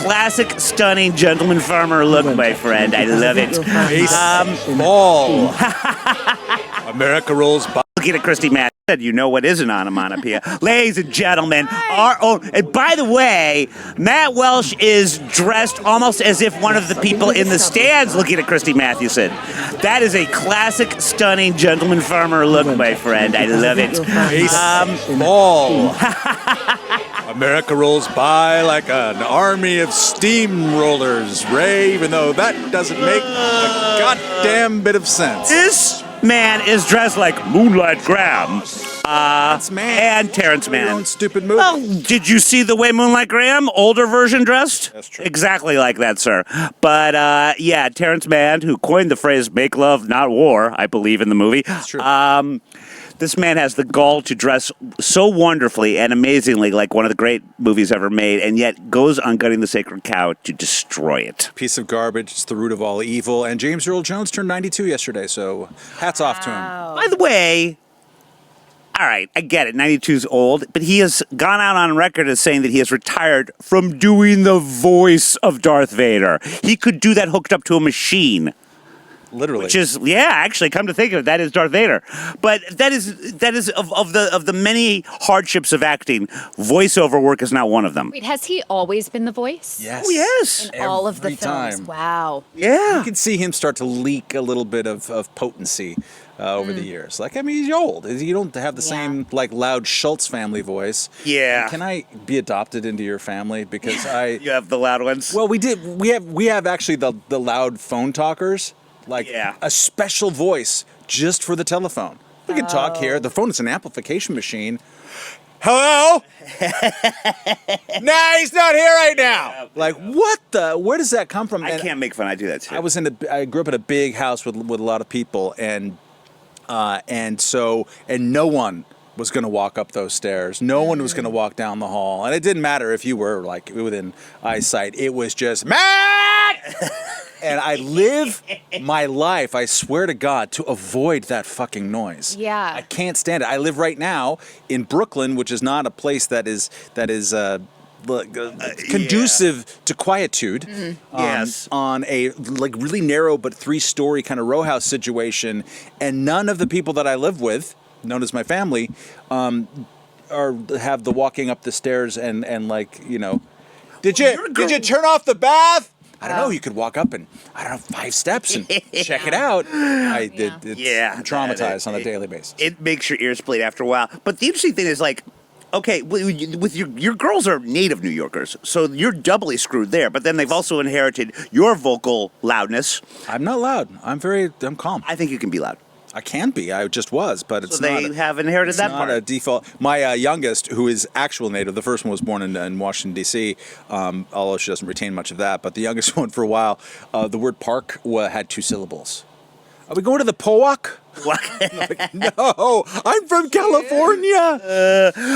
Classic, stunning gentleman farmer look, my friend. I love it. Ball. America rolls by. Looking at Christy Matt said, you know what is an onomatopoeia. Ladies and gentlemen, our own. And by the way, Matt Welch is dressed almost as if one of the people in the stands looking at Christy Mathewson. That is a classic, stunning gentleman farmer look, my friend. I love it. Ball. America rolls by like an army of steamrollers, Ray, even though that doesn't make a goddamn bit of sense. This man is dressed like Moonlight Graham. That's man. And Terrence Your Mann. own stupid movie. Oh, did you see the way Moonlight Graham, older version, dressed? That's true. Exactly like that, sir. But, yeah, Terrence Mann, who coined the phrase make love, not war, I believe, in the movie. That's true. This man has the gall to dress so wonderfully and amazingly like one of the great movies ever made, and yet goes on Gutting the Sacred Cow to destroy it. Piece of garbage. It's the root of all evil. And James Earl Jones turned 92 yesterday, so hats off to him. By the way, all right, I get it. 92's old, but he has gone out on record as saying that he has retired from doing the voice of Darth Vader. He could do that hooked up to a machine. Literally. Which is, yeah, actually, come to think of it, that is Darth Vader. But that is of the many hardships of acting, voiceover work is not one of them. Wait, has he always been the voice? Yes. Oh, yes. In all of the Every films. time. Wow. Yeah. You can see him start to leak a little bit of potency over the years. Like, I mean, he's old. You don't have the same, like, loud Schulz family voice. Yeah. Can I be adopted into your family? Because You have the loud ones? Well, we did. We have actually the loud phone talkers. Like a special voice just for the telephone. We can talk here. The phone is an amplification machine. Hello? Nah, he's not here right now. Like, what the? Where does that come from? I can't make fun. I do that too. I grew up in a big house with a lot of people, and no one was going to walk up those stairs. No one was going to walk down the hall, and it didn't matter if you were like within eyesight. It was just Matt. And I live my life, I swear to God, to avoid that fucking noise. Yeah. I can't stand it. I live right now in Brooklyn, which is not a place that is conducive to quietude. Yes. On a like really narrow but 3-story kind of row house situation, and none of the people that I live with, known as my family, have the walking up the stairs and like, you know, did you turn off the bath? I don't know. You could walk up and, 5 steps and check it out. I'm traumatized on a daily basis. It makes your ears bleed after a while. But the interesting thing is, like, okay, with your girls are native New Yorkers, so you're doubly screwed there. But then they've also inherited your vocal loudness. I'm not loud. I'm calm. I think you can be loud. I can be. I just was, but it's not. They have inherited that part. It's not a default. My youngest, who is actual native, the first one was born in Washington, D.C., although she doesn't retain much of that. But the youngest one, for a while, the word park had 2 syllables. Are we going to the Powak? Like, no, I'm from California.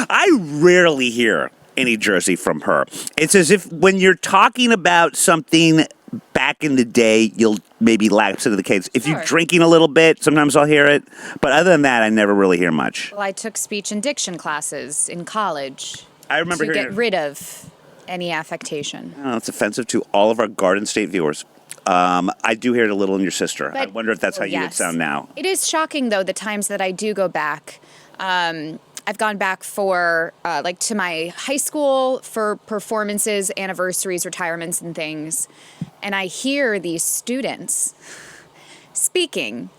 I rarely hear any Jersey from her. It's as if when you're talking about something back in the day, you'll maybe lapse into the case. If you're drinking a little bit, sometimes I'll hear it. But other than that, I never really hear much. Well, I took speech and diction classes in college. I remember to get rid of any affectation. Oh, it's offensive to all of our Garden State viewers. I do hear it a little in your sister. But, I wonder if that's how you would sound now. It is shocking, though, the times that I do go back. I've gone back for, to my high school for performances, anniversaries, retirements, and things. And I hear these students speaking,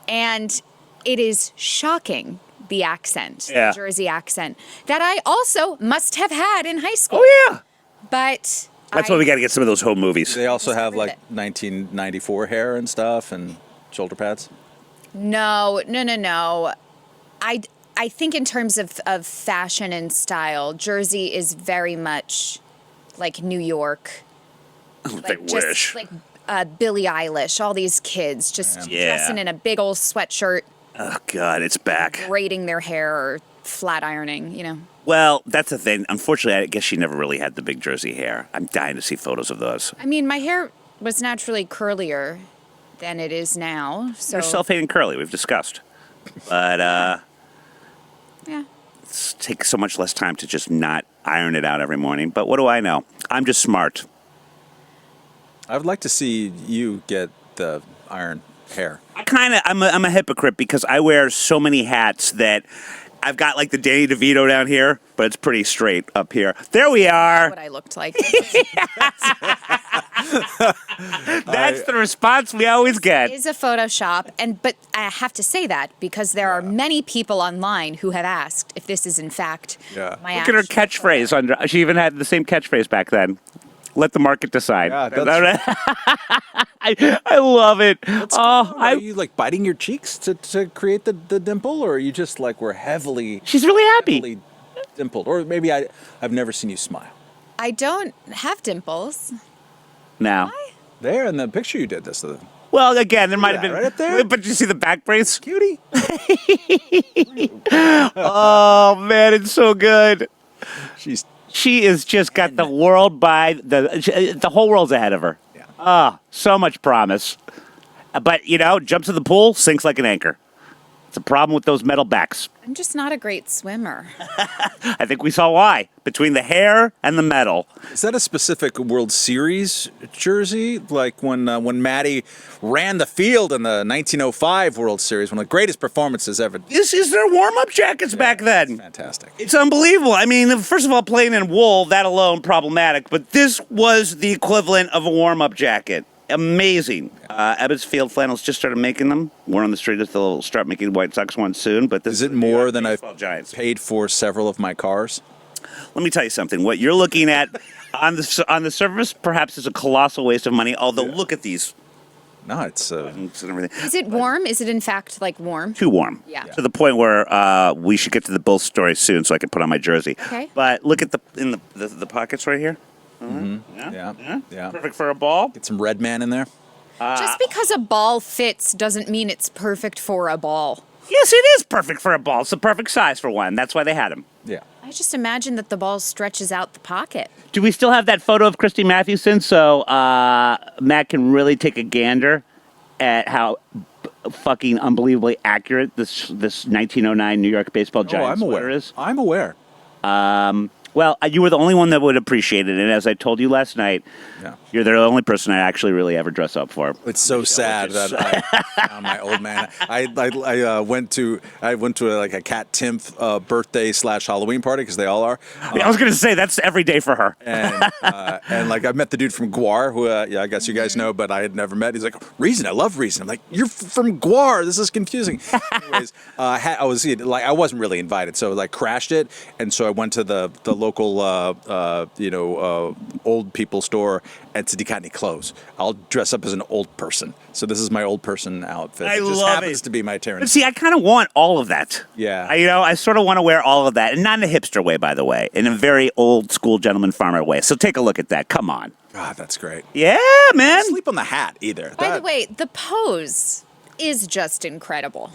and it is shocking, the accent, the Jersey accent, that I also must have had in high school. Oh, yeah. But that's why we got to get some of those home movies. They also have, like, 1994 hair and stuff and shoulder pads? No. I think in terms of fashion and style, Jersey is very much like New York. They wish. Like Billie Eilish, all these kids just dressing in a big old sweatshirt. Oh, God, it's back. Braiding their hair or flat ironing, you know. Well, that's the thing. Unfortunately, I guess she never really had the big Jersey hair. I'm dying to see photos of those. I mean, my hair was naturally curlier than it is now. So You're self-hating curly, we've discussed. But, yeah. it takes so much less time to just not iron it out every morning. But what do I know? I'm just smart. I would like to see you get the iron hair. I'm a hypocrite because I wear so many hats that I've got like the Danny DeVito down here, but it's pretty straight up here. There we are. What I looked like. That's the response we always get. It is a Photoshop, but I have to say that because there are many people online who have asked if this is in fact my Look at her catchphrase. She even had the same catchphrase back then. Let the market decide. Yeah, that's I love it. Are you like biting your cheeks to create the dimple, or are you just like we're heavily? She's really happy. Heavily dimpled, or maybe I've never seen you smile. I don't have dimples. Now. Why? There in the picture you did this. Well, again, there might have been right up there. But you see the back brace? Cutie. Oh man, it's so good. She is just got the world by the whole world's ahead of her. Yeah. So much promise. But jumps in the pool, sinks like an anchor. It's a problem with those metal backs. I'm just not a great swimmer. I think we saw why. Between the hair and the metal. Is that a specific World Series jersey? Like when Maddie ran the field in the 1905 World Series, one of the greatest performances ever. This is their warm-up jackets back then. Fantastic. It's unbelievable. I mean, first of all, playing in wool, that alone problematic. But this was the equivalent of a warm-up jacket. Amazing. Ebbets Field Flannels just started making them. We're on the street. They'll start making White Sox ones soon. But this is it more than I've Giants. paid for several of my cars? Let me tell you something. What you're looking at on the surface, perhaps, is a colossal waste of money. Although, look at these. No, it's And everything. Is it warm? Is it in fact like warm? Too warm. Yeah. To the point where we should get to the Bulls story soon, so I can put on my jersey. Okay. But look at the pockets right here. Yeah. Perfect for a ball. Get some red man in there. Just because a ball fits doesn't mean it's perfect for a ball. Yes, it is perfect for a ball. It's the perfect size for one. That's why they had them. Yeah. I just imagine that the ball stretches out the pocket. Do we still have that photo of Christy Mathewson so Matt can really take a gander at how fucking unbelievably accurate this 1909 New York Baseball Giants sweater is? I'm aware. Well, you were the only one that would appreciate it, and as I told you last night, you're the only person I actually really ever dress up for. It's so sad that I found my old man. I went to a Cat Timph birthday / Halloween party because they all are. I was going to say that's every day for her. And like I met the dude from Guar, who I guess you guys know, but I had never met. He's like, Reason, I love Reason. I'm like, you're from Guar. This is confusing. Anyways, I wasn't really invited, so like crashed it, and so I went to the local old people store and said, "You got any clothes? I'll dress up as an old person." So this is my old person outfit. I it just love happens it. to be my Terrence. But see, I kind of want all of that. Yeah. I sort of want to wear all of that, and not in a hipster way, by the way, in a very old school gentleman farmer way. So take a look at that. Come on. God, that's great. Yeah, man. Don't sleep on the hat either. By the way, the pose is just incredible.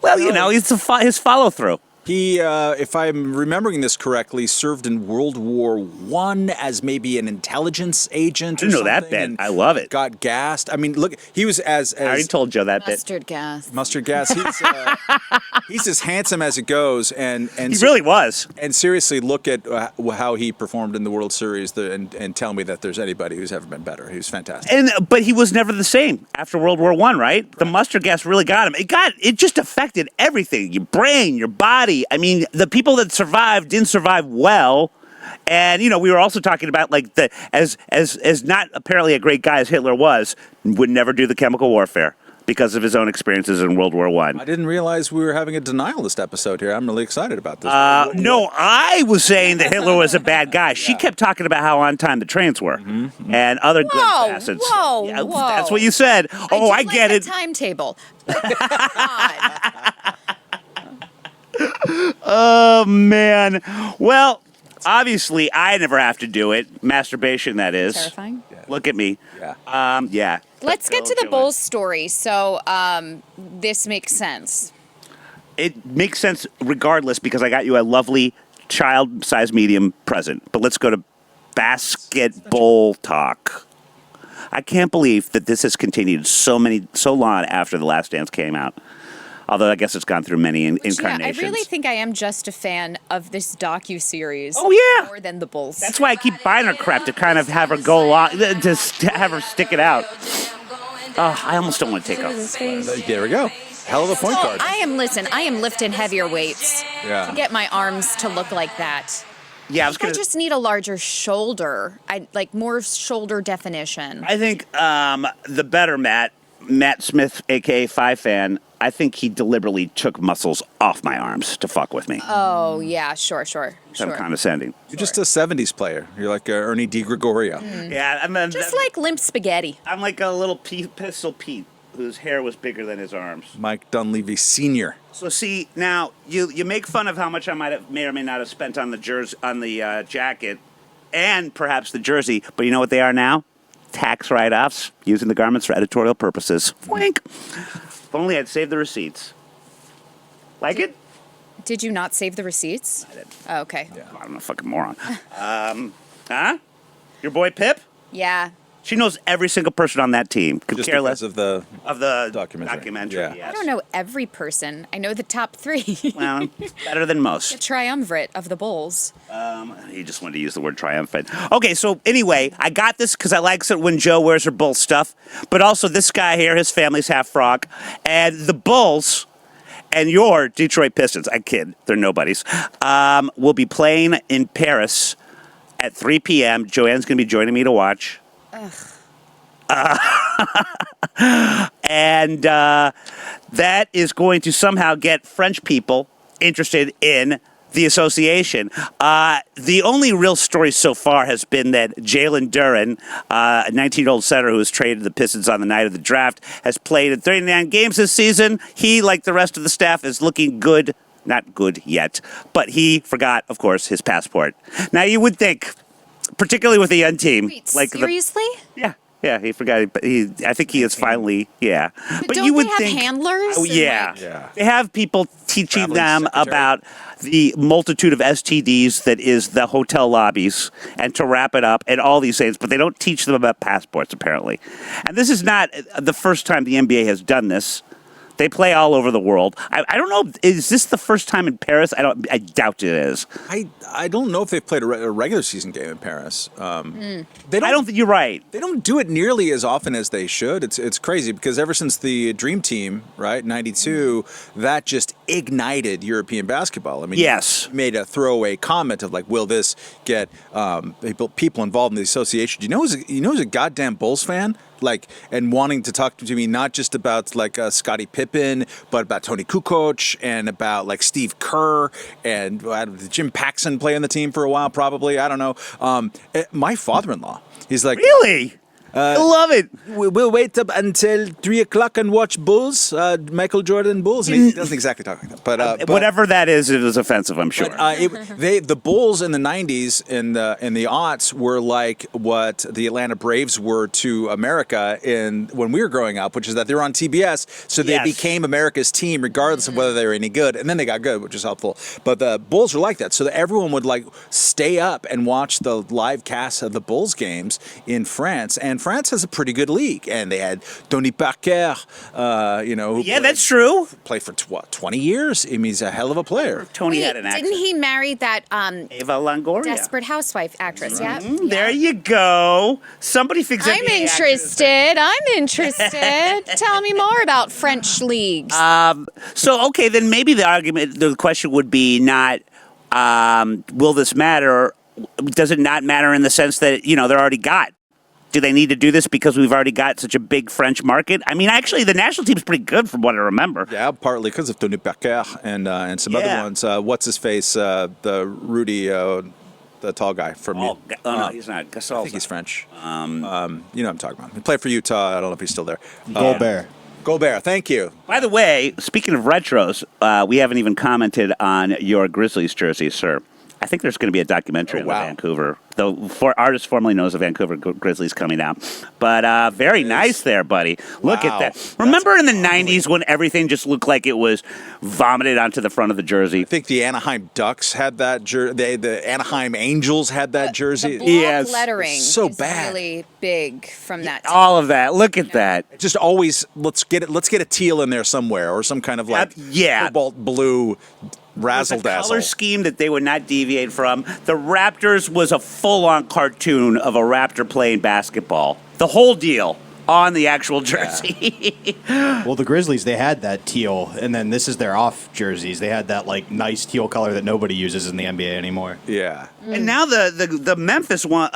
Well, it's his follow through. He, if I'm remembering this correctly, served in World War I as maybe an intelligence agent. I didn't know that bit. I love it. Got gassed. I mean, look, he was as I already told Joe that bit. Mustard gas. Mustard gas. He's as handsome as it goes, and He really was. And seriously, look at how he performed in the World Series, and tell me that there's anybody who's ever been better. He was fantastic. But he was never the same after World War I, right? The mustard gas really got him. It just affected everything. Your brain, your body. I mean, the people that survived didn't survive well. And, we were also talking about, like, as not apparently a great guy as Hitler was, would never do the chemical warfare because of his own experiences in World War I. I didn't realize we were having a denialist episode here. I'm really excited about this. No, I was saying that Hitler was a bad guy. She kept talking about how on time the trains were and other good facets. Whoa. That's what you said. I get it. Timetable. God. Oh, man. Well, obviously, I never have to do it. Masturbation, that is. Terrifying. Yeah. Look at me. Yeah. Let's get to the Bulls story. So this makes sense. It makes sense regardless because I got you a lovely child-sized medium present. But let's go to basketball talk. I can't believe that this has continued so long after The Last Dance came out. Although I guess it's gone through many Yeah, incarnations. I really think I am just a fan of this docu-series. Oh, yeah. More than the Bulls. That's why I keep buying her crap to kind of have her go along, to have her stick it out. Oh, I almost don't want to take off. There we go. Hell of a point guard. I am lifting heavier weights Yeah. to get my arms to look like that. Yeah, I was I gonna. just need a larger shoulder. I like more shoulder definition. I think the better Matt Smith, aka Five Fan. I think he deliberately took muscles off my arms to fuck with me. Oh yeah, sure. I'm condescending. You're just a 70s player. You're like Ernie DiGregorio. Yeah, Just like limp spaghetti. I'm like a little Pistol Pete whose hair was bigger than his arms. Mike Dunleavy Sr. So see, now you make fun of how much I may or may not have spent on the jacket, and perhaps the jersey. But you know what they are now? Tax write-offs, using the garments for editorial purposes. Wink. If only I'd saved the receipts. Like it? Did you not save the receipts? I did. Oh, okay. Yeah. I'm a fucking moron. Huh? Your boy Pip? Yeah. She knows every single person on that team. Could Just care because less of the documentary. Yeah. Yes. I don't know every person. I know the top 3. Well, better than most. The triumvirate of the Bulls. He just wanted to use the word triumphant. Okay, so anyway, I got this because I like it when Joe wears her Bull stuff. But also this guy here, his family's half frog. And the Bulls and your Detroit Pistons, I kid, they're nobodies, will be playing in Paris at 3 p.m. Joanne's going to be joining me to watch. And that is going to somehow get French people interested in the association. The only real story so far has been that Jalen Duren, a 19-year-old center who was traded to the Pistons on the night of the draft, has played in 39 games this season. He, like the rest of the staff, is looking good. Not good yet, but he forgot, of course, his passport. Now, you would think, particularly with a young team. Wait, like seriously? Yeah, he forgot. But I think he is finally, yeah. But don't you would they have think, handlers? Oh, and, yeah. like- Yeah. They have people teaching Traveling them secretary. about the multitude of STDs that is the hotel lobbies, and to wrap it up, and all these things. But they don't teach them about passports, apparently. And this is not the first time the NBA has done this. They play all over the world. I don't know. Is this the first time in Paris? I doubt it is. I don't know if they've played a regular season game in Paris. They I don't think you're right. They don't do it nearly as often as they should. It's crazy because ever since the Dream Team, right, '92, that just ignited European basketball. I mean, Yes. you made a throwaway comment of like, will this get people involved in the association? You know who's a goddamn Bulls fan? Like, and wanting to talk to me not just about like Scottie Pippen, but about Tony Kukoc and about like Steve Kerr and Jim Paxson play on the team for a while, probably. I don't know. My father-in-law, he's like, Really? I love it. we'll wait up until 3 o'clock and watch Bulls, Michael Jordan Bulls. And he doesn't exactly talk like that, but Whatever that is, it was offensive, I'm sure. the Bulls in the '90s and the aughts were like what the Atlanta Braves were to America when we were growing up, which is that they were on TBS, so they Yes. became America's team regardless of whether they were any good, and then they got good, which is helpful. But the Bulls were like that, so that everyone would like stay up and watch the live cast of the Bulls games in France, and France has a pretty good league, and they had Tony Parker, who Yeah, that's true. played for 20 years. I mean, he's a hell of a player. Tony Wait, had an accent. didn't he marry that Eva Longoria. Desperate Housewife actress? Yeah. There you go. Somebody fix I'm interested. Tell me more about French leagues. So, okay, then maybe the question would be not, will this matter? Does it not matter in the sense that, they're already got? Do they need to do this because we've already got such a big French market? I mean, actually, the national team's pretty good from what I remember. Yeah, partly because of Tony Parker and some Yeah. other ones. What's his face? The Rudy, the tall guy from. Oh, no, he's not. Gasol. I think he's French. You know what I'm talking about. He played for Utah. I don't know if he's still there. Gobert. Gobert. Thank you. By the way, speaking of retros, we haven't even commented on your Grizzlies jersey, sir. I think there's going to be a documentary on the wow. Vancouver. The artist formerly knows the Vancouver Grizzlies coming out. But very nice there, buddy. Look at Wow. that. Remember in the 90s when everything just looked like it was vomited onto the front of the jersey? I think the Anaheim Ducks had that jersey. The Anaheim Angels had that jersey. The block Yes. lettering So is bad. really big from that. All of that. Look at that. Just always let's get a teal in there somewhere, or some kind of like yeah. cobalt blue razzle It's a color dazzle. scheme that they would not deviate from. The Raptors was a full-on cartoon of a Raptor playing basketball. The whole deal on the actual jersey. Well, the Grizzlies, they had that teal, and then this is their off jerseys. They had that like nice teal color that nobody uses in the NBA anymore. Yeah. And now the Memphis one,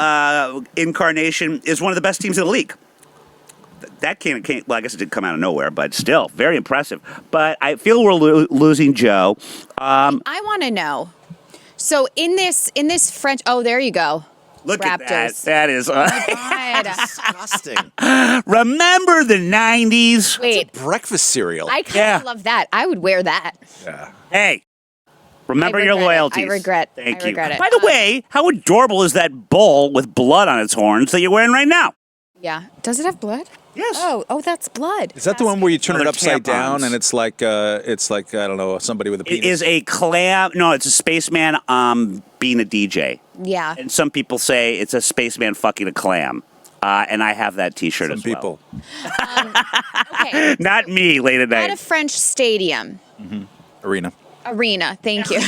incarnation is one of the best teams in the league. That can't. Well, I guess it did come out of nowhere, but still very impressive. But I feel we're losing Joe. I want to know. So in this French, oh, there you go. Look Raptors. at that. That is. God. Disgusting. Remember the 90s? Wait, Breakfast cereal. I kind Yeah. of love that. I would wear that. Yeah. Hey. Remember I your regret it. loyalties. I regret Thank you. it. By the way, how adorable is that bull with blood on its horns that you're wearing right now? Yeah. Does it have blood? Yes. Oh, that's blood. Is that the one where you turn Oh, it they're upside down tampons. and it's like I don't know, somebody with a penis? It is a clam. No, it's a spaceman being a DJ. Yeah. And some people say it's a spaceman fucking a clam. And I have that T-shirt Some as people. well. Okay. Not me late at At a night. French stadium. Arena. Thank you.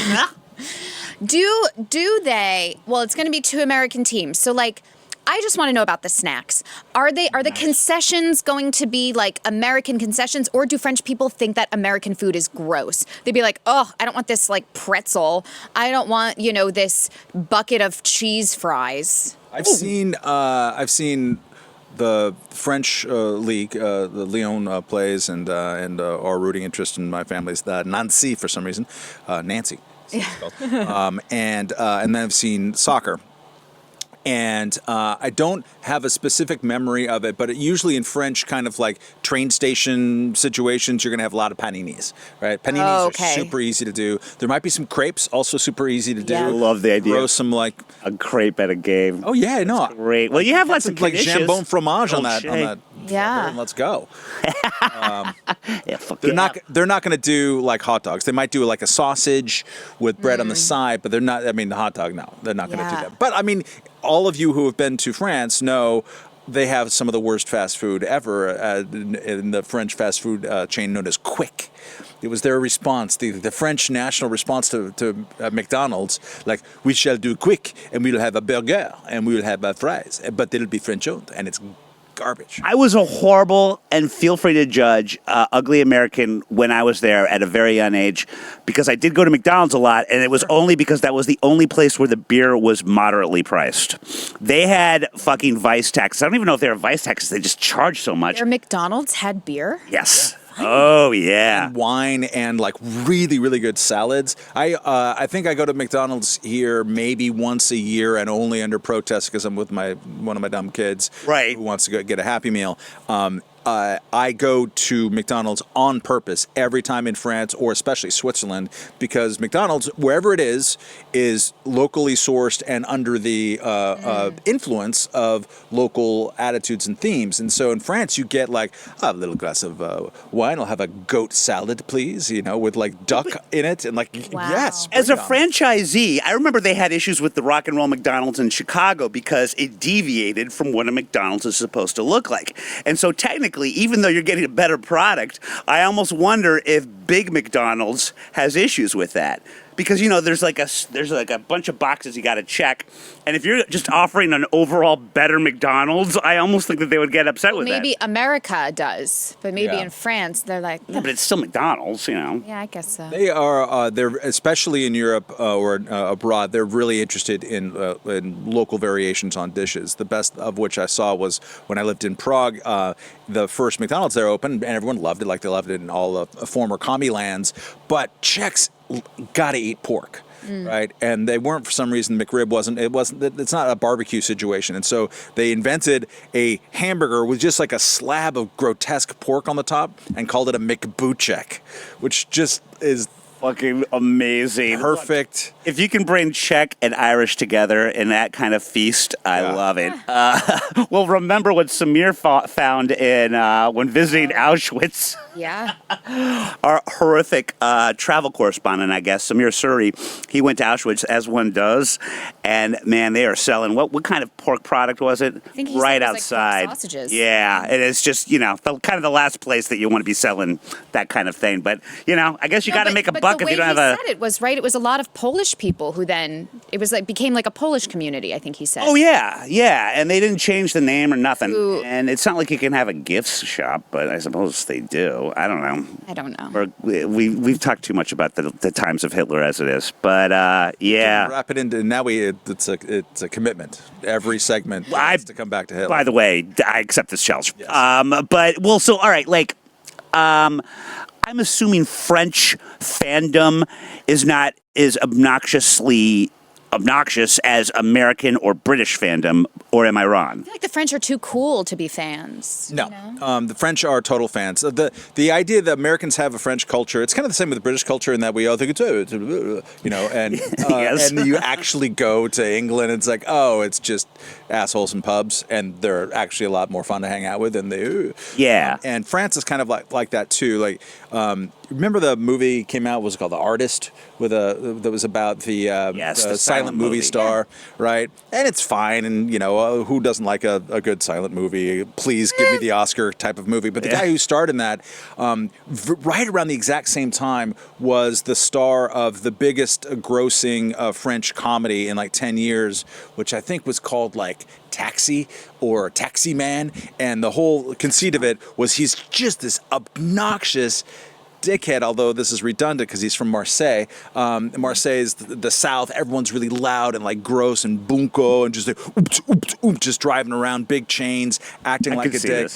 Do they? Well, it's going to be two American teams. So like, I just want to know about the snacks. Are the concessions going to be like American concessions, or do French people think that American food is gross? They'd be like, oh, I don't want this like pretzel. I don't want this bucket of cheese fries. I've seen the French league, the Lyon plays, and our rooting interest in my family is Nancy for some reason, Nancy. It's called. And then I've seen soccer. And I don't have a specific memory of it, but usually in French kind of like train station situations, you're going to have a lot of paninis, right? Paninis Okay. are super easy to do. There might be some crepes, also super easy to do. Yeah. I love the idea. Throw some like, A crepe at a game. oh yeah, no. Great. Well, you have lots of Like dishes. jambon fromage on that. Yeah. And let's go. Yeah, fuck They're yeah. not going to do like hot dogs. They might do like a sausage with bread on the side, but they're not. I mean, the hot dog, no, they're not going to do Yeah. that. But I mean, all of you who have been to France know they have some of the worst fast food ever in the French fast food chain known as Quick. It was their response, the French national response to McDonald's, like, we shall do Quick, and we'll have a burger, and we'll have fries, but it'll be French-owned, and it's garbage. I was a horrible, and feel free to judge, ugly American when I was there at a very young age, because I did go to McDonald's a lot, and it was only because that was the only place where the beer was moderately priced. They had fucking vice taxes. I don't even know if they were vice taxes. They just charged so much. Their McDonald's had beer? Yes. Oh, yeah. Wine and like really, really good salads. I think I go to McDonald's here maybe once a year and only under protest because I'm with one of my dumb kids, Right. who wants to go get a Happy Meal. I go to McDonald's on purpose every time in France or especially Switzerland because McDonald's, wherever it is locally sourced and under the influence of local attitudes and themes. And so in France, you get like a little glass of wine. I'll have a goat salad, please, with like duck in it. And like, Wow. yes. As a bring on. franchisee, I remember they had issues with the Rock and Roll McDonald's in Chicago because it deviated from what a McDonald's is supposed to look like. And so technically, even though you're getting a better product, I almost wonder if Big McDonald's has issues with that. Because there's like a bunch of boxes you got to check, and if you're just offering an overall better McDonald's, I almost think that they would get upset with that. Maybe America does, but maybe Yeah. in France they're like, Yeah, but it's still McDonald's, yeah, I guess so. They are. They're especially in Europe or abroad. They're really interested in local variations on dishes. The best of which I saw was when I lived in Prague. The first McDonald's there opened, and everyone loved it, like they loved it in all the former commie lands. But Czechs gotta eat pork. Right, and they weren't for some reason. McRib wasn't. It's not a barbecue situation, and so they invented a hamburger with just like a slab of grotesque pork on the top and called it a McBuchek, which just is Fucking amazing. Perfect. If you can bring Czech and Irish together in that kind of feast, I love it. Well, remember what Samir found in when visiting Auschwitz. Yeah. Our horrific travel correspondent, I guess, Samir Suri, he went to Auschwitz, as one does, and man, they are selling, what kind of pork product was it? I think he right said it was outside. like pork sausages. Yeah, it is just, kind of the last place that you want to be selling that kind of thing. But, I guess you got to make a buck if you don't have the way he said it was right. It was a lot of Polish people who then, it was like, became like a Polish community, I think he said. Oh, yeah, and they didn't change the name or nothing. Ooh. And it's not like you can have a gifts shop, but I suppose they do. I don't know. I don't know. We've talked too much about the times of Hitler as it is, but yeah. Wrap it into now. It's a commitment. Every segment has to come back to Hitler. By the way, I accept this challenge. Yes. So all right, I'm assuming French fandom is not as obnoxiously obnoxious as American or British fandom, or am I wrong? I feel like the French are too cool to be fans. No, the French are total fans. The idea that Americans have a French culture, it's kind of the same with the British culture in that we all think it's, and Yes. and you actually go to England, it's like, oh, it's just assholes and pubs, and they're actually a lot more fun to hang out with than they. Yeah. And France is kind of like that too. Remember the movie came out, was it called The Artist, that was about the silent movie star, right? And it's fine, and who doesn't like a good silent movie? Please give me the Oscar type of movie. But the guy who starred in that, right around the exact same time, was the star of the biggest grossing French comedy in 10 years, which I think was called Taxi or Taxi Man, and the whole conceit of it was he's just this obnoxious dickhead, although this is redundant because he's from Marseille. Marseille is the South. Everyone's really loud and gross and bunko and just oops, oops, oops, just driving around big chains, acting like a dick.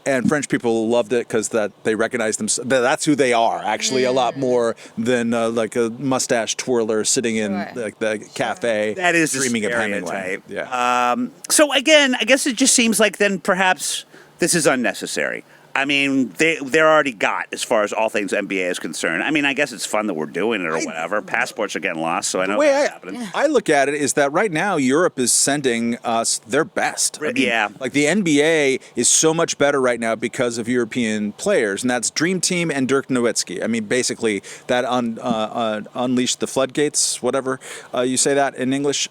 And French people loved it because they recognized them. That's who they are, actually, a lot more than a mustache twirler sitting in the cafe. That is dreaming of Hemingway. Yeah. So again, I guess it just seems like then perhaps this is unnecessary. I mean, they're already got as far as all things NBA is concerned. I mean, I guess it's fun that we're doing it or whatever. Passports are getting lost, so I know what's happening. I look at it is that right now Europe is sending us their best. I mean, the NBA is so much better right now because of European players, and that's Dream Team and Dirk Nowitzki. I mean, basically that unleashed the floodgates, whatever you say that in English.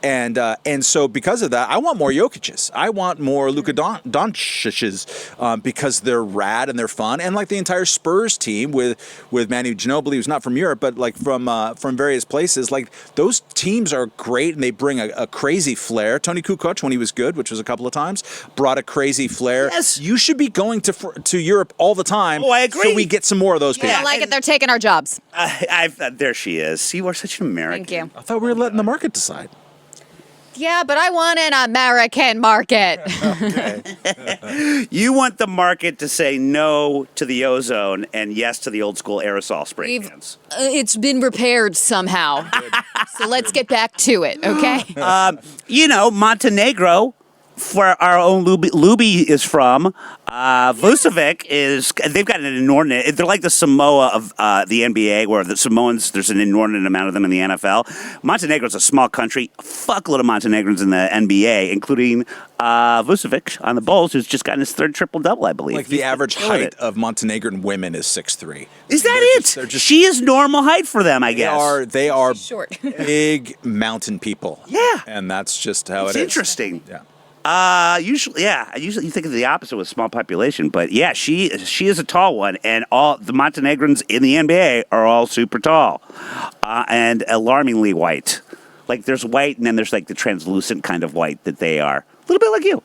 And so because of that, I want more Jokic's. I want more Luka Doncic's because they're rad and they're fun, and the entire Spurs team with Manu Ginobili, who's not from Europe but from various places. Those teams are great and they bring a crazy flair. Tony Kukoc, when he was good, which was a couple of times, brought a crazy flair. Yes. You should be going to Europe all the time. Oh, I agree. So we get some more of those people. I don't like it. They're taking our jobs. There she is. See, we're such an American. Thank you. I thought we were letting the market decide. Yeah, but I want an American market. You want the market to say no to the ozone and yes to the old school aerosol spray cans. It's been repaired somehow. So let's get back to it, okay? Montenegro, where our own Luby is from, Vucevic they've got an inordinate, they're like the Samoa of the NBA, where the Samoans, there's an inordinate amount of them in the NFL. Montenegro's a small country, a fuckload of Montenegrins in the NBA, including Vucevic on the Bulls, who's just gotten his third triple-double, I believe. The average height of Montenegrin women is 6'3". Is that it? She is normal height for them, I guess. They are Short. big mountain people. Yeah. And that's just how It's it is. interesting. Yeah. Usually you think of the opposite with small population, but yeah, she is a tall one, and all the Montenegrins in the NBA are all super tall, and alarmingly white. There's white, and then there's the translucent kind of white that they are. A little bit like you.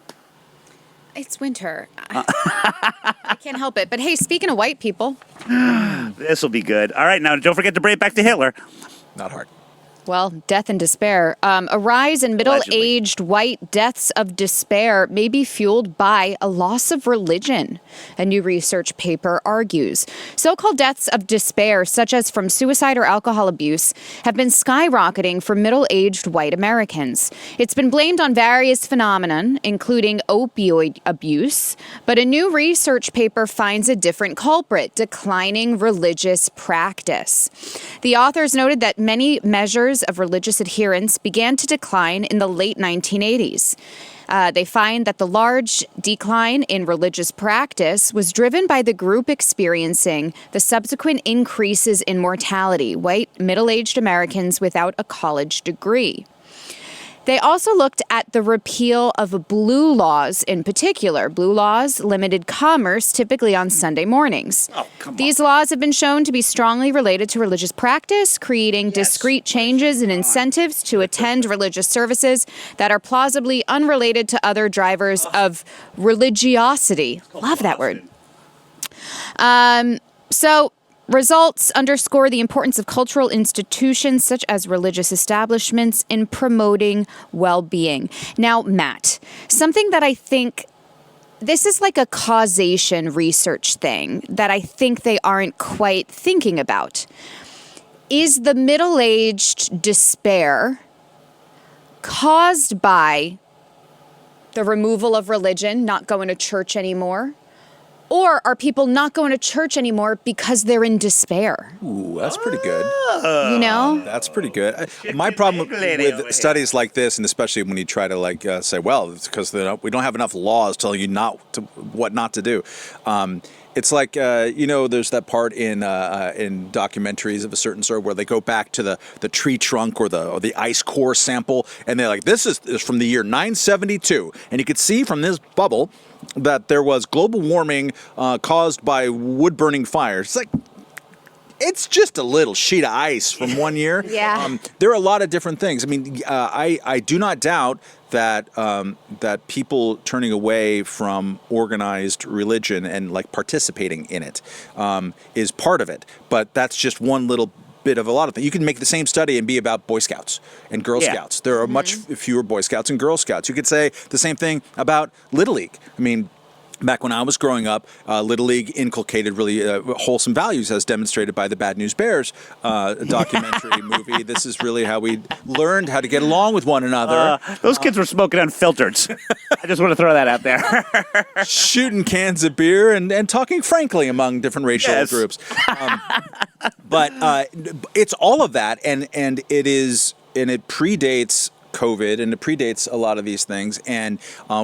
It's winter. I can't help it. But hey, speaking of white people. This will be good. All right, now don't forget to bring it back to Hitler. Not hard. Well, death and despair. A rise in middle-aged white deaths of despair may be fueled by a loss of religion, a new research paper argues. So-called deaths of despair, such as from suicide or alcohol abuse, have been skyrocketing for middle-aged white Americans. It's been blamed on various phenomena, including opioid abuse, but a new research paper finds a different culprit: declining religious practice. The authors noted that many measures of religious adherence began to decline in the late 1980s. They find that the large decline in religious practice was driven by the group experiencing the subsequent increases in mortality, white middle-aged Americans without a college degree. They also looked at the repeal of blue laws in particular. Blue laws limited commerce, typically on Sunday mornings. These laws have been shown to be strongly related to religious practice, creating discrete changes and incentives to attend religious services that are plausibly unrelated to other drivers of religiosity. Love that word. Results underscore the importance of cultural institutions such as religious establishments in promoting well-being. Now, Matt, something that I think this is like a causation research thing that I think they aren't quite thinking about. Is the middle-aged despair caused by the removal of religion, not going to church anymore? Or are people not going to church anymore because they're in despair? Ooh, that's pretty good. You know? That's pretty good. My problem with studies like this, and especially when you try to say, well, it's because we don't have enough laws telling you what not to do. It's like, there's that part in documentaries of a certain sort where they go back to the tree trunk or the ice core sample, and they're like, this is from the year 972. And you could see from this bubble that there was global warming caused by wood-burning fires. It's like, it's just a little sheet of ice from one year. Yeah. There are a lot of different things. I mean, I do not doubt that that people turning away from organized religion and participating in it is part of it. But that's just one little bit of a lot of things. You can make the same study and be about Boy Scouts and Girl Scouts. There are much fewer Boy Scouts and Girl Scouts. You could say the same thing about Little League. I mean, back when I was growing up, Little League inculcated really wholesome values, as demonstrated by the Bad News Bears documentary movie. This is really how we learned how to get along with one another. Those kids were smoking unfiltered. I just want to throw that out there. Shooting cans of beer and talking frankly among different racial groups. But it's all of that, and it predates COVID, and it predates a lot of these things, and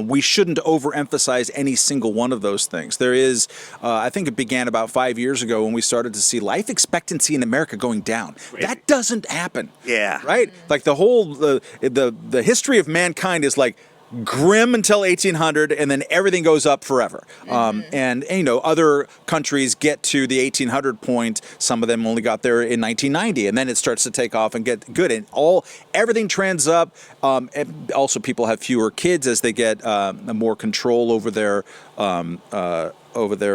we shouldn't overemphasize any single one of those things. There is, I think it began about 5 years ago when we started to see life expectancy in America going down. Really? That doesn't happen. Yeah. Right? Like the whole, the history of mankind is like grim until 1800, and then everything goes up forever. And other countries get to the 1800 point. Some of them only got there in 1990, and then it starts to take off and get good. And everything trends up. And also, people have fewer kids as they get more control over their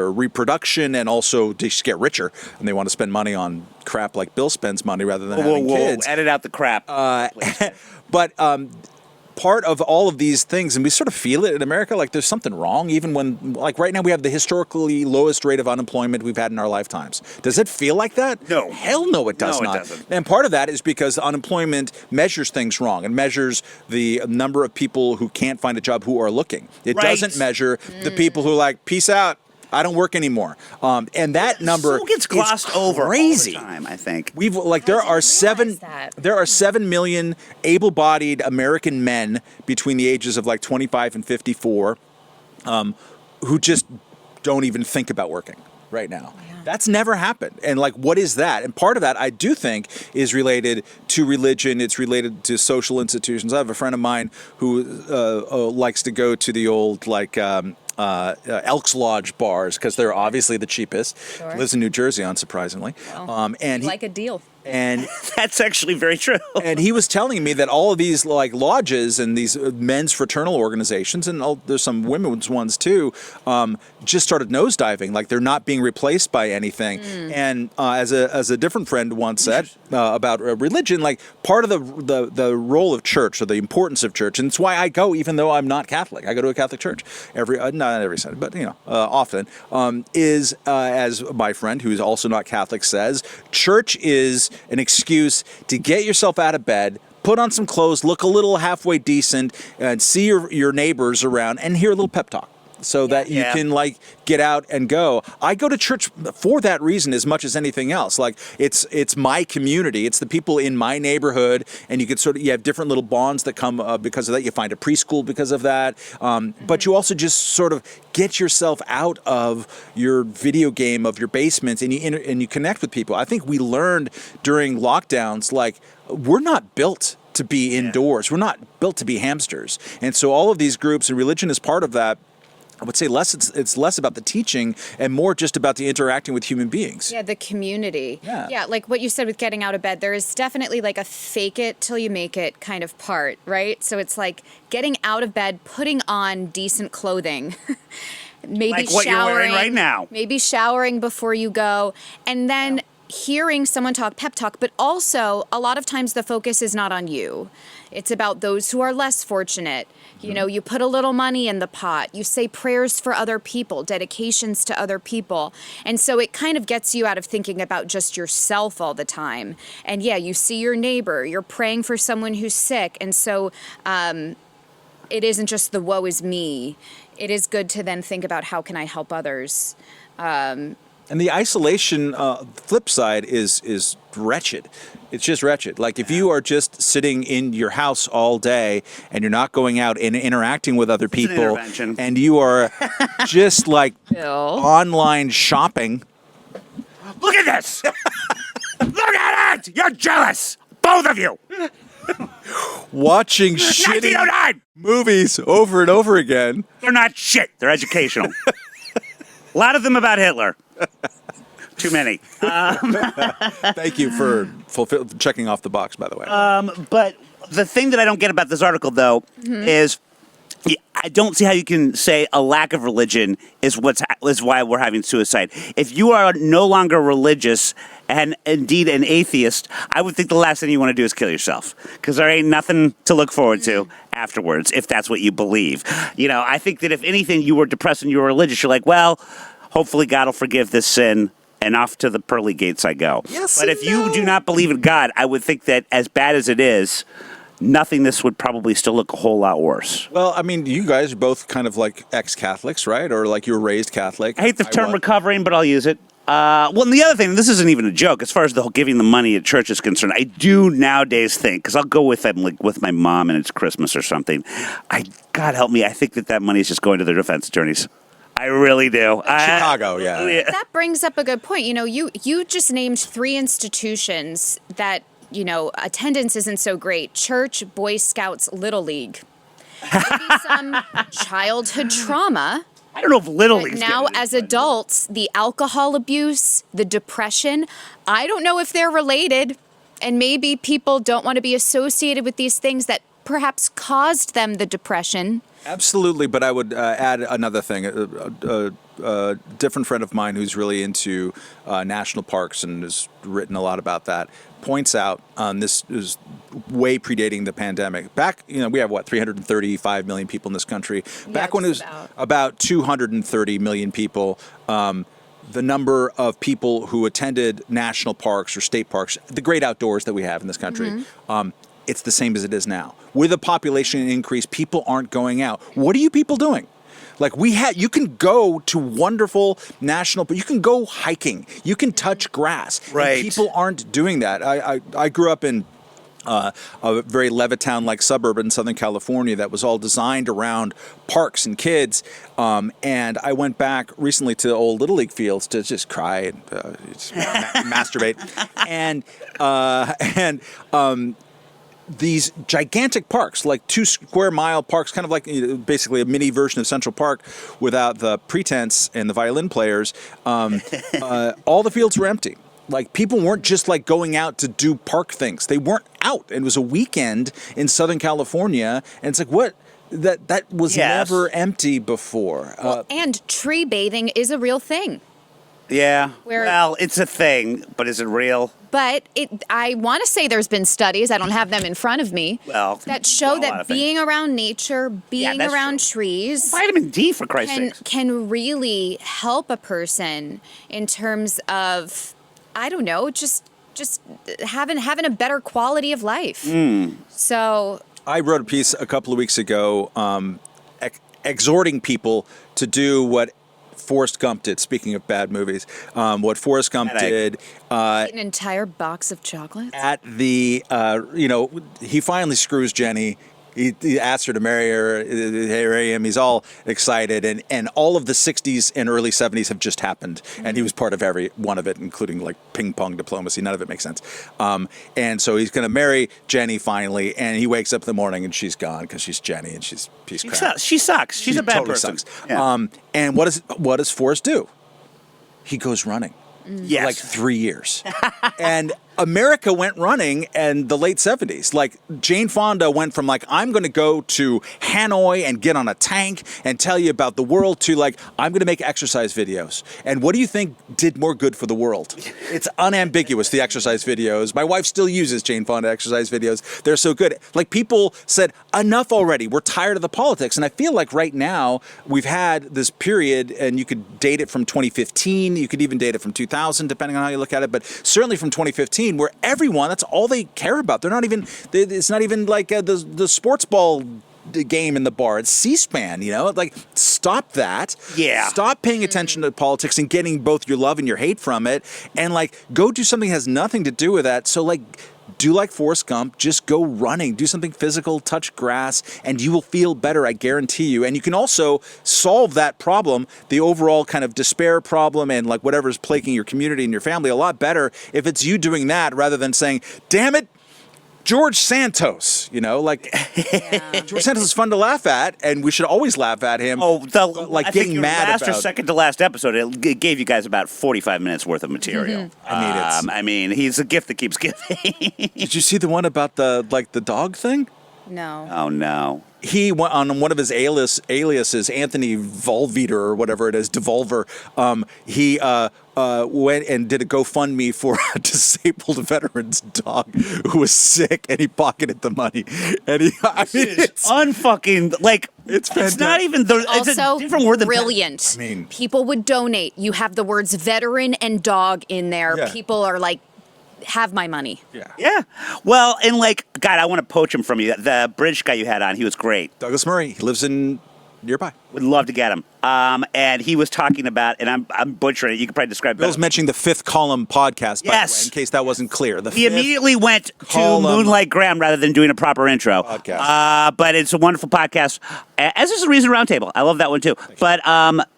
reproduction, and also they just get richer, and they want to spend money on crap like Bill spends money rather than having kids. Edit out the crap. But part of all of these things, and we sort of feel it in America, like there's something wrong, even when, like right now, we have the historically lowest rate of unemployment we've had in our lifetimes. Does it feel like that? No. Hell no, it does not. It doesn't. And part of that is because unemployment measures things wrong. It measures the number of people who can't find a job who are looking. It doesn't measure the people who are like, peace out, I don't work anymore. And that number gets glossed over crazy. All the time, I think. There are 7 million able-bodied American men between the ages of 25 and 54 who just don't even think about working right now. Yeah. That's never happened. And what is that? And part of that, I do think, is related to religion. It's related to social institutions. I have a friend of mine who likes to go to the old Elks Lodge bars because they're obviously the cheapest. Sure. Lives in New Jersey, unsurprisingly. Well, and he, like a deal. And That's actually very true. and he was telling me that all of these like lodges and these men's fraternal organizations, and there's some women's ones too, just started nosediving. Like they're not being replaced by anything. And as a different friend once said about religion, like part of the role of church or the importance of church, and it's why I go even though I'm not Catholic. I go to a Catholic church not every Sunday, but often. Is as my friend who is also not Catholic says, church is an excuse to get yourself out of bed, put on some clothes, look a little halfway decent, and see your neighbors around and hear a little pep talk so that you can like get out and go. I go to church for that reason as much as anything else. Like it's my community. It's the people in my neighborhood, and you have different little bonds that come because of that. You find a preschool because of that. But you also just sort of get yourself out of your video game of your basement and you connect with people. I think we learned during lockdowns, like we're not built to be indoors. We're not built to be hamsters. And so all of these groups, and religion is part of that. I would say it's less about the teaching and more just about the interacting with human beings. Yeah, the community. Yeah. Like what you said with getting out of bed, there is definitely like a fake it till you make it kind of part, right? So it's like getting out of bed, putting on decent clothing, maybe Like what you're wearing right now. Maybe showering before you go, and then hearing someone talk pep talk, but also a lot of times the focus is not on you. It's about those who are less fortunate. You know, you put a little money in the pot, you say prayers for other people, dedications to other people. And so it kind of gets you out of thinking about just yourself all the time. And yeah, you see your neighbor, you're praying for someone who's sick. And so it isn't just the woe is me. It is good to then think about how can I help others. And the isolation flip side is wretched. It's just wretched. Like if you are just sitting in your house all day and you're not going out and interacting with other people, and you are just like online shopping. Look at this! Look at it! You're jealous! Both of you! Watching shitty 1909! movies over and over again. They're not shit. They're educational. A lot of them about Hitler. Too many. Thank you for checking off the box, by the way. But the thing that I don't get about this article, though, is I don't see how you can say a lack of religion is why we're having suicide. If you are no longer religious and indeed an atheist, I would think the last thing you want to do is kill yourself, because there ain't nothing to look forward to afterwards if that's what you believe. I think that if anything, you were depressed and you were religious, you're like, well, hopefully God will forgive this sin, and off to the pearly gates I go. Yes, but if you do not believe in God, I would think that as bad as it is, nothingness would probably still look a whole lot worse. Well, I mean, you guys are both kind of like ex-Catholics, right? Or like you were raised Catholic. I hate the term recovering, but I'll use it. Well, and the other thing, this isn't even a joke, as far as the whole giving the money at church is concerned, I do nowadays think, because I'll go with them, like with my mom and it's Christmas or something, God help me, I think that money is just going to their defense attorneys. I really do. Chicago, yeah. That brings up a good point. You just named 3 institutions that, attendance isn't so great. Church, Boy Scouts, Little League. Maybe some childhood trauma. I don't know if Little League's now, as adults, the alcohol abuse, the depression, I don't know if they're related. And maybe people don't want to be associated with these things that perhaps caused them the depression. Absolutely, but I would add another thing. A different friend of mine who's really into national parks and has written a lot about that points out, this is way predating the pandemic. Back, we have 335 million people in this country. Back when it was about 230 million people, the number of people who attended national parks or state parks, the great outdoors that we have in this country, it's the same as it is now. With a population increase, people aren't going out. What are you people doing? Like you can go to wonderful national, but you can go hiking. You can touch grass. Right. And people aren't doing that. I grew up in a very Levittown-like suburb in Southern California that was all designed around parks and kids. And I went back recently to the old Little League fields to just cry and masturbate. And these gigantic parks, like 2 square mile parks, kind of like basically a mini version of Central Park without the pretense and the violin players, all the fields were empty. Like people weren't just like going out to do park things. They weren't out. It was a weekend in Southern California, and it's like what that was Yes. never empty before. And tree bathing is a real thing. Yeah. Where- Well, it's a thing, but is it real? But I want to say there's been studies, I don't have them in front of me, Well, that show a lot that of things. being around nature, being that's around true. trees Vitamin D, for Christ's can, sake. can really help a person in terms of, I don't know, just having a better quality of life. So I wrote a piece a couple of weeks ago exhorting people to do what Forrest Gump did. Speaking of bad movies, what Forrest Gump And I- did an entire box of chocolates. at the, he finally screws Jenny. He asks her to marry him. He's all excited, and all of the 60s and early 70s have just happened, and he was part of every one of it, including like ping pong diplomacy. None of it makes sense. And so he's going to marry Jenny finally, and he wakes up in the morning and she's gone because she's Jenny and she's piece of crap. She sucks. She's a bad totally person. Sucks. Yeah. And what does Forrest do? He goes running. Yes. For like 3 years. And America went running in the late 70s. Like Jane Fonda went from like, I'm going to go to Hanoi and get on a tank and tell you about the world to like, I'm going to make exercise videos. And what do you think did more good for the world? It's unambiguous, the exercise videos. My wife still uses Jane Fonda exercise videos. They're so good. Like people said, enough already. We're tired of the politics. And I feel like right now we've had this period, and you could date it from 2015. You could even date it from 2000, depending on how you look at it. But certainly from 2015, where everyone, that's all they care about. They're not even, it's not even like the sports ball game in the bar. It's C-SPAN, like stop that. Yeah. Stop paying attention to politics and getting both your love and your hate from it, and like go do something that has nothing to do with that. So like do like Forrest Gump, just go running, do something physical, touch grass, and you will feel better, I guarantee you. And you can also solve that problem, the overall kind of despair problem and like whatever's plaguing your community and your family a lot better if it's you doing that rather than saying, damn it, George Santos, George Santos is fun to laugh at, and we should always laugh at him. Oh, like I getting think your mad last about or second to last episode, it gave you guys about 45 minutes worth of material. I mean, he's a gift that keeps giving. Did you see the one about the dog thing? No. Oh no. He went on one of his aliases, Anthony Volveter or whatever it is, Devolver. He went and did a GoFundMe for a disabled veteran's dog who was sick, and he pocketed the money. And it's Unfucking like It's It's not fantastic. even the. It's a Also, different word than brilliant. I mean- people would donate. You have the words veteran and dog in there. Yeah. People are like, have my money. Yeah. Well, and like, God, I want to poach him from you. The British guy you had on, he was great. Douglas Murray. He lives in nearby. Would love to get him. And he was talking about, and I'm butchering it. You could probably describe it Bill's better. mentioning the Fifth Column podcast, by the Yes. way, in case that wasn't clear. The He Fifth immediately went to Column Moonlight Graham rather than doing a proper intro. Podcast. But it's a wonderful podcast. As is the Reason Roundtable. I love that one too. But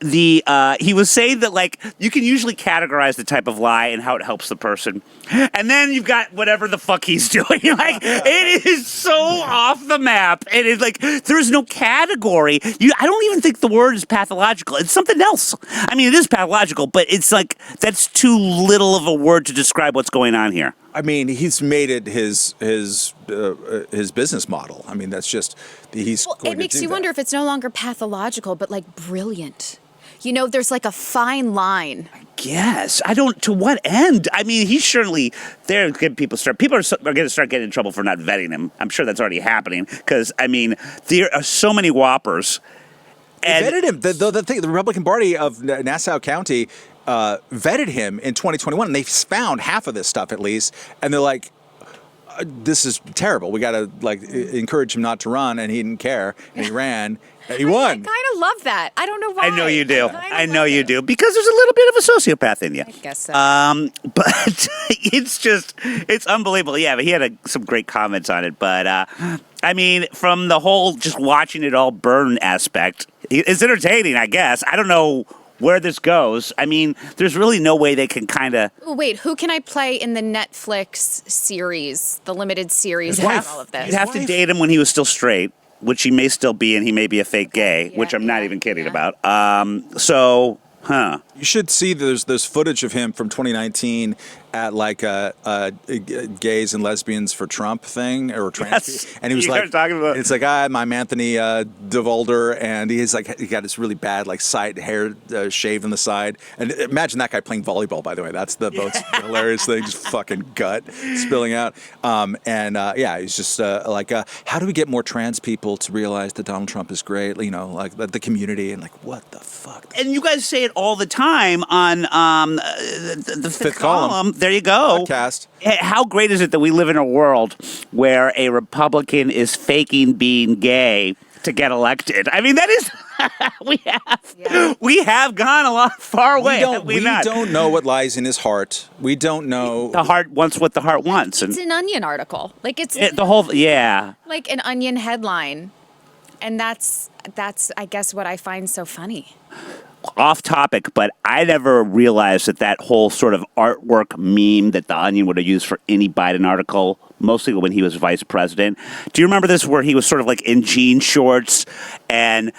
he was saying that like you can usually categorize the type of lie and how it helps the person, and then you've got whatever the fuck he's doing. Like it is so off the map. It is like there's no category. I don't even think the word is pathological. It's something else. I mean, it is pathological, but it's like that's too little of a word to describe what's going on here. I mean, he's made it his business model. I mean, that's just he's. Well, going it makes to do you that. wonder if it's no longer pathological, but like brilliant. You know, there's like a fine line. Yes, I don't. To what end? I mean, he's surely there. People are going to start getting in trouble for not vetting him. I'm sure that's already happening because I mean, there are so many whoppers. They vetted him. The Republican Party of Nassau County vetted him in 2021, and they found half of this stuff at least, and they're like, "This is terrible. We got to encourage him not to run," and he didn't care, and he ran, and he won. I kind of love that. I don't know why. I know you do. kinda I know love you it. do because there's a little bit of a sociopath in you. I guess so. But it's unbelievable. Yeah, but he had some great comments on it. But I mean, from the whole just watching it all burn aspect, it's entertaining, I guess. I don't know where this goes. I mean, there's really no way they can kind of. Oh, wait, who can I play in the Netflix series, the limited series His of wife. all of this? You'd have to date him when he was still straight, which he may still be, and he may be a fake gay, which I'm not even kidding about. You should see there's footage of him from 2019 at like a gays and lesbians for Trump thing or trans, Yes. and he was You like, were talking about- it's like I'm Anthony DeVolder, and he's like he got this really bad like side hair shave on the side, and imagine that guy playing volleyball. By the way, that's the most hilarious thing, just fucking gut spilling out. Yeah, he's just like, how do we get more trans people to realize that Donald Trump is great? You know, like the community, and like what the fuck. And you guys say it all the time on the fifth column. There you go. Podcast. How great is it that we live in a world where a Republican is faking being gay to get elected? I mean, that is we have gone a lot far away. We don't know what lies in his heart. We don't know. The heart wants what the heart wants, It's an Onion article. Like it's the whole like an Onion headline, and that's I guess what I find so funny. Off topic, but I never realized that whole sort of artwork meme that the Onion would have used for any Biden article, mostly when he was vice president. Do you remember this, where he was sort of like in jean shorts and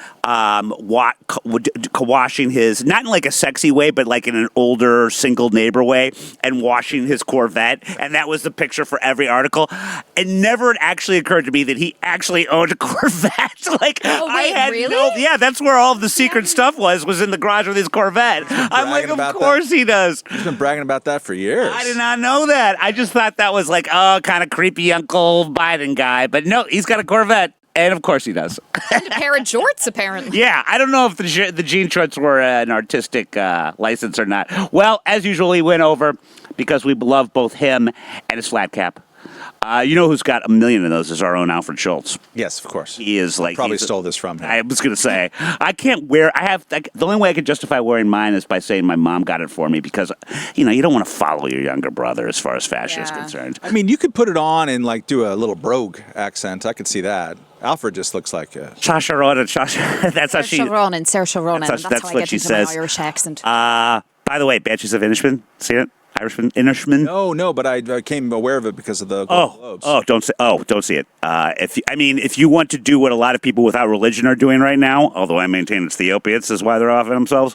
washing his, not in like a sexy way, but like in an older single neighbor way, and washing his Corvette, and that was the picture for every article. It never actually occurred to me that he actually owned a Corvette. Like, Oh, wait, I had really? yeah, that's where all of the secret stuff was in the garage with his Corvette. I'm like, bragging of about course he does. He's been bragging about that for years. I did not know that. I just thought that was like, oh, kind of creepy Uncle Biden guy. But no, he's got a Corvette. And of course he does. And a pair of jorts, apparently. Yeah, I don't know if the jean shorts were an artistic license or not. Well, as usual, he went over because we love both him and his flat cap. You know who's got 1 million of those is our own Alfred Schulz. Yes, of course. He is like Probably stole this from him. I was going to say I can't wear. The only way I could justify wearing mine is by saying my mom got it for me because you don't want to follow your younger brother as far as fashion is concerned. I mean, you could put it on and like do a little brogue accent. I could see that. Alfred just looks like a... Saoirse Ronan. That's how she. Saoirse Ronan. That's That's what how I get she into says. my Irish accent. By the way, Banshees of Inisherin. See it? Irishman. No, but I became aware of it because of the Golden Globes. Don't see it. If you want to do what a lot of people without religion are doing right now, although I maintain it's the opiates is why they're offing themselves,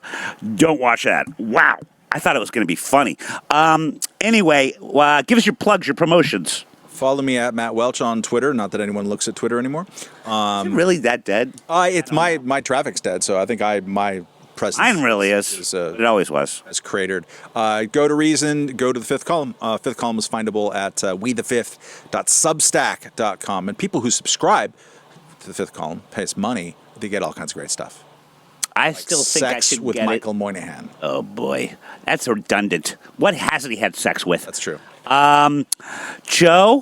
don't watch that. Wow, I thought it was going to be funny. Anyway, give us your plugs, your promotions. Follow me at Matt Welch on Twitter. Not that anyone looks at Twitter anymore. Is it really that dead? It's my traffic's dead, so I think my presence. Mine really is. It always was. Has cratered. Go to Reason. Go to the Fifth Column. Fifth Column is findable at wethefifth.substack.com. And people who subscribe to the Fifth Column pay us money. They get all kinds of great stuff. I Like still think I sex should with get Michael it. Moynihan. Oh boy, that's redundant. What hasn't he had sex with? That's true. Joe,